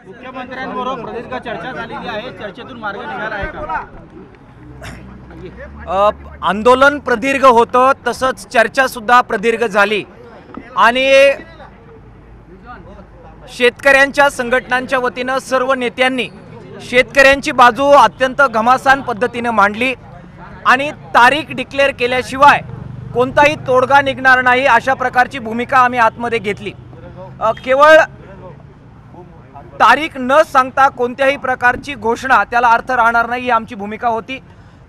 मुख्यमंत्र्यांबरोबर प्रदीर्घ चर्चा झालेली आहे, चर्चेतून मार्ग निघाला आहे का? आंदोलन प्रदीर्घ होतं, तसंच चर्चा सुद्धा प्रदीर्घ झाली आणि शेतकऱ्यांच्या संघटनांच्या वतीनं सर्व नेत्यांनी शेतकऱ्यांची बाजू अत्यंत घमासान पद्धतीने मांडली आणि तारीख डिक्लेअर केल्याशिवाय कोणताही तोडगा निघणार नाही अशा प्रकारची भूमिका आम्ही आतमध्ये घेतली। केवळ तारीख न सांगता कोणत्याही प्रकारची घोषणा त्याला अर्थ राहणार नाही ही आमची भूमिका होती।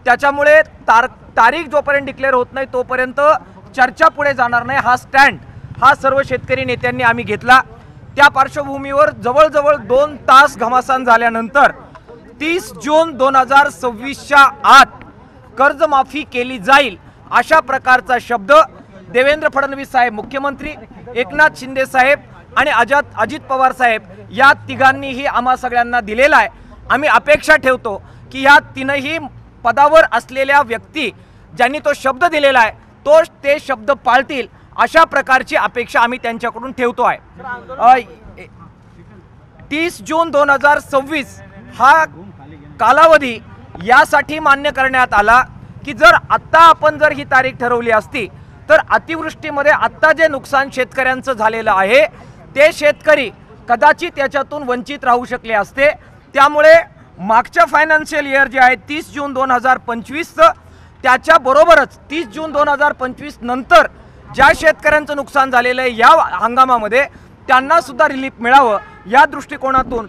त्याच्यामुळे तारीख जोपर्यंत डिक्लेअर होत नाही तोपर्यंत चर्चा पुढे जाणार नाही हा स्टँड हा सर्व शेतकरी नेत्यांनी आम्ही घेतला। त्या पार्श्वभूमीवर जवळजवळ 2 तास घमासान झाल्यानंतर 30 जून 2026च्या आत कर्जमाफी केली जाईल अशा प्रकारचा शब्द देवेंद्र फडणवीस साहेब मुख्यमंत्री, एकनाथ शिंदे साहेब आणि अजित पवार साहेब या तिघांनीही आम्हा सगळ्यांना दिलेला आहे। आम्ही अपेक्षा ठेवतो की या तीनही पदावर असलेल्या व्यक्ती ज्यांनी तो शब्द दिलेला आहे ते शब्द पाळतील अशा प्रकारची अपेक्षा आम्ही त्यांच्याकडून ठेवतो आहे। 30 जून 2026 हा कालावधी यासाठी मान्य करण्यात आला की जर आत्ता आपण जर ही तारीख ठरवली असती तर अतिवृष्टीमध्ये आत्ता जे नुकसान शेतकऱ्यांचं झालेलं आहे ते शेतकरी कदाचित याच्यातून वंचित राहू शकले असते। त्यामुळे मागच्या फायनान्शियल इयर जे आहे 30 जून 2025चं त्याच्याबरोबरच 30 जून 2025 नंतर ज्या शेतकऱ्यांचं नुकसान झालेलं आहे या हंगामामध्ये त्यांना सुद्धा रिलीफ मिळावं या दृष्टिकोनातून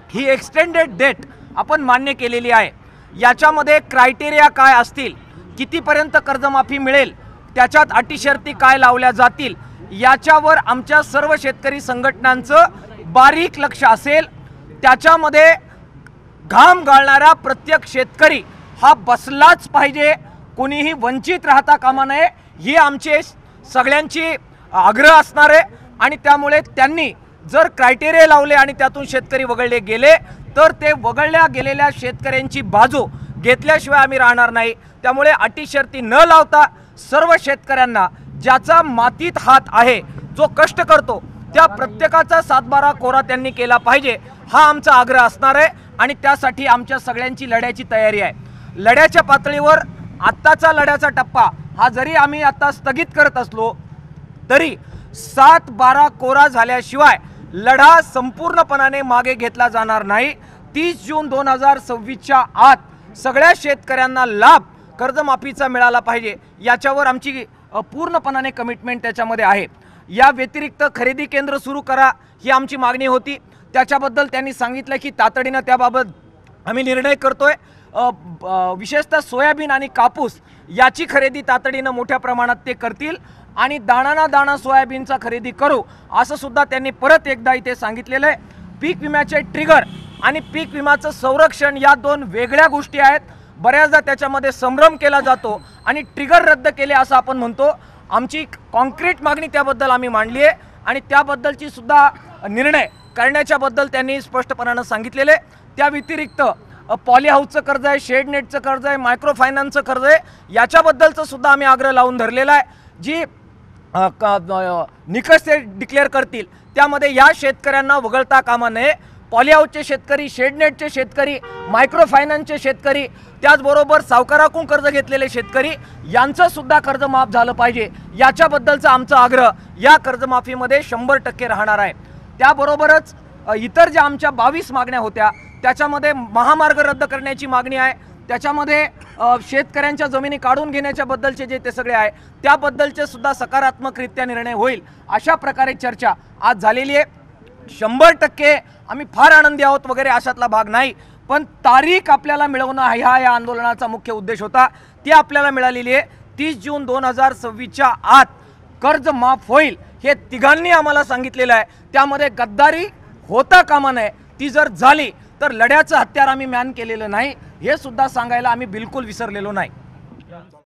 ही एक्सटेंडेड डेट आपण मान्य केलेली आहे। याच्यामध्ये क्रायटेरिया काय असतील, कितीपर्यंत कर्जमाफी मिळेल, त्याच्यात अटी शर्ती काय लावल्या जातील याच्यावर आमच्या सर्व शेतकरी संघटनांचं बारीक लक्ष असेल। त्याच्यामध्ये घाम गाळणारा प्रत्येक शेतकरी हा बसलाच पाहिजे, कोणीही वंचित राहता कामा नये ही आमचे सगळ्यांची आग्रह असणार आहे। आणि त्यामुळे त्यांनी जर क्रायटेरिया लावले आणि त्यातून शेतकरी वगळले गेले तर ते वगळल्या गेलेल्या शेतकऱ्यांची बाजू घेतल्याशिवाय आम्ही राहणार नाही। त्यामुळे अटी शर्ती न लावता सर्व शेतकऱ्यांना ज्याचा मातीत हात आहे, जो कष्ट करतो त्या प्रत्येकाचा 7/12 कोरा त्यांनी केला पाहिजे हा आमचा आग्रह असणार आहे आणि त्यासाठी आमच्या सगळ्यांची लढ्याची तयारी आहे। लढ्याच्या पातळीवर आत्ताचा लढ्याचा टप्पा हा जरी आम्ही आता स्थगित करत असलो तरी 7/12 कोरा झाल्याशिवाय लढा संपूर्णपणाने मागे घेतला जाणार नाही। 30 जून 2026च्या आत सगळ्या शेतकऱ्यांना लाभ कर्जमाफीचा मिळाला पाहिजे याच्यावर आमची पूर्णपणाने कमिटमेंट त्याच्यामध्ये आहे। या व्यतिरिक्त खरेदी केंद्र सुरू करा ही आमची मागणी होती, त्याच्याबद्दल त्यांनी सांगितलं की तातडीने त्याबाबत आम्ही निर्णय करतोय। विशेषतः सोयाबीन आणि कापूस याची खरेदी तातडीने मोठ्या प्रमाणात ते करतील आणि दाणा सोयाबीनचा खरेदी करू असं सुद्धा त्यांनी परत एकदा इथे सांगितलेलं आहे। पीक विम्याचे ट्रिगर आणि पीक विम्याचं संरक्षण या 2 वेगळ्या गोष्टी आहेत। बऱ्याचदा त्याच्यामध्ये संभ्रम केला जातो आणि ट्रिगर रद्द केले असं आपण म्हणतो। आमची कॉन्क्रीट मागणी त्याबद्दल आम्ही मांडली आहे आणि त्याबद्दलची सुद्धा निर्णय करण्याच्याबद्दल त्यांनी स्पष्टपणाने सांगितलेले। त्या व्यतिरिक्त पॉली हाऊसचं कर्ज आहे, शेड नेटचं कर्ज आहे, मायक्रो फायनान्सचं कर्ज आहे याच्याबद्दलचं सुद्धा आम्ही आग्रह लावून धरलेला आहे। जी निकष ते डिक्लेअर करतील त्यामध्ये या शेतकऱ्यांना वगळता कामा नये। पॉली हाऊसचे शेतकरी, शेडनेटचे शेतकरी, मायक्रो फायनान्सचे शेतकरी, त्याचबरोबर सावकाराकडून कर्ज घेतलेले शेतकरी यांचं सुद्धा कर्ज माफ झालं पाहिजे याच्याबद्दलचा आमचा आग्रह या कर्जमाफीमध्ये 100% राहणार आहे। त्याबरोबरच इतर ज्या आमच्या 22 मागण्या होत्या त्याच्यामध्ये महामार्ग रद्द करण्याची मागणी आहे, त्याच्यामध्ये शेतकऱ्यांच्या जमिनी काढून घेण्याच्या बद्दलचे जे ते सगळे आहे त्याबद्दलचे सुद्धा सकारात्मकरित्या निर्णय होईल अशा प्रकारे चर्चा आज झालेली आहे। 100% आम्ही फार आनंदी आहोत वगैरे अशातला भाग नाही, पण तारीख आपल्याला मिळवणं हा या आंदोलनाचा मुख्य उद्देश होता, ती आपल्याला मिळालेली आहे। 30 जून 2026च्या आत कर्ज माफ होईल हे तिघांनी आम्हाला सांगितलेलं आहे। त्यामध्ये गद्दारी होता कामा नये, ती जर झाली तर लढ्याचं हत्यार आम्ही मॅन केलेलं नाही हे सुद्धा सांगायला आम्ही बिलकुल विसरलेलो नाही।